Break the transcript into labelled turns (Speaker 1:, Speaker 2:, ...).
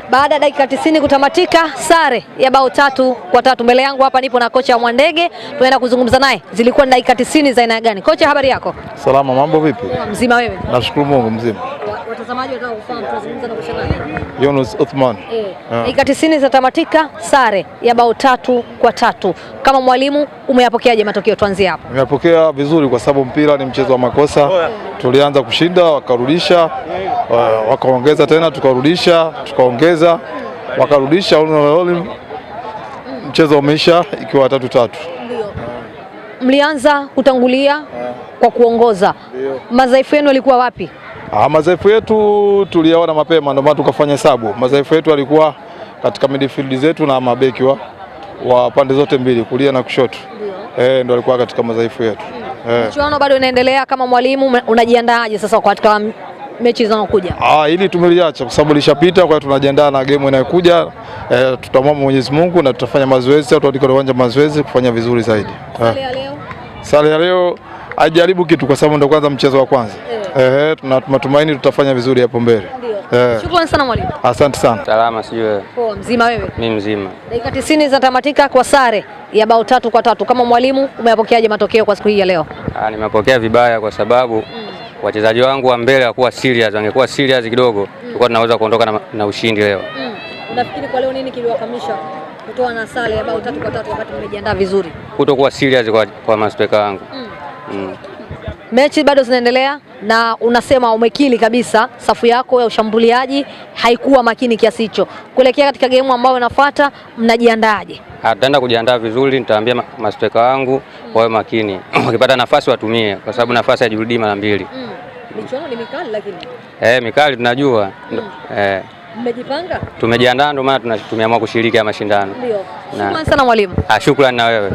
Speaker 1: Baada ya dakika 90 kutamatika, sare ya bao 3-3. Mbele yangu hapa nipo na kocha Mwandege, tunaenda kuzungumza naye. Zilikuwa ni dakika 90 za aina gani? Kocha, habari yako?
Speaker 2: Salama, mambo vipi?
Speaker 1: Mzima wewe?
Speaker 2: Nashukuru Mungu mzima.
Speaker 1: Watazamaji wataka kufahamu tunazungumza na kocha nani?
Speaker 2: Yunus Othman.
Speaker 1: Dakika 90 zatamatika, sare ya bao 3-3. Kama mwalimu umeyapokeaje matokeo? Tuanzie hapo.
Speaker 2: Nimepokea vizuri kwa sababu mpira ni mchezo wa makosa. Tulianza kushinda, wakarudisha, wakaongeza tena, tukarudisha, tukaongeza, wakarudisha, mchezo umeisha ikiwa 3-3.
Speaker 1: Mlianza kutangulia kwa kuongoza. Madhaifu yenu yalikuwa wapi?
Speaker 2: Madhaifu yetu tuliyaona mapema, ndio maana tukafanya hesabu. Madhaifu yetu yalikuwa katika midfield zetu na mabeki wa pande zote mbili, kulia na kushoto. Ndio alikuwa katika madhaifu yetu.
Speaker 1: Michuano bado inaendelea, kama mwalimu unajiandaaje sasa katika mechi zinazokuja?
Speaker 2: Hili tumeliacha kwa sababu lishapita, kwa hiyo tunajiandaa na game inayokuja. Tutamwomba Mwenyezi Mungu na tutafanya mazoezi au tuandike uwanja mazoezi kufanya vizuri zaidi. Sare ya leo ajaribu kitu kwa sababu ndio kwanza mchezo wa kwanza. Tunatumaini tutafanya vizuri hapo mbele.
Speaker 1: Shukrani sana mwalimu.
Speaker 2: Asante sana.
Speaker 3: Salama, sijui wewe.
Speaker 1: Poa, mzima wewe?
Speaker 3: Mimi mzima.
Speaker 1: Dakika 90 zinatamatika kwa sare ya bao 3-3. Kama mwalimu umeyapokeaje matokeo kwa siku hii ya leo?
Speaker 3: Nimepokea vibaya kwa sababu wachezaji wangu wa mbele hawakuwa serious. Wangekuwa serious kidogo tulikuwa tunaweza kuondoka na ushindi leo.
Speaker 1: Unafikiri kwa leo nini kiliwakamisha kutoa na sare ya bao 3-3 wakati mmejiandaa vizuri?
Speaker 3: Kutokuwa serious kwa masteka wangu.
Speaker 1: Mechi bado zinaendelea na unasema umekili kabisa safu yako ya ushambuliaji haikuwa makini kiasi hicho. Kuelekea katika game ambayo inafuata, mnajiandaaje?
Speaker 3: Tutaenda kujiandaa vizuri, nitaambia masteka wangu wawe makini. Wakipata nafasi watumie kwa sababu nafasi haijirudi mara mbili.
Speaker 1: Michuano ni mikali lakini.
Speaker 3: Mikali tunajua.
Speaker 1: Mmejipanga?
Speaker 3: Tumejiandaa, ndio maana tumeamua kushiriki ya mashindano.
Speaker 1: Ndio. Shukrani sana mwalimu.
Speaker 3: Shukrani na wewe.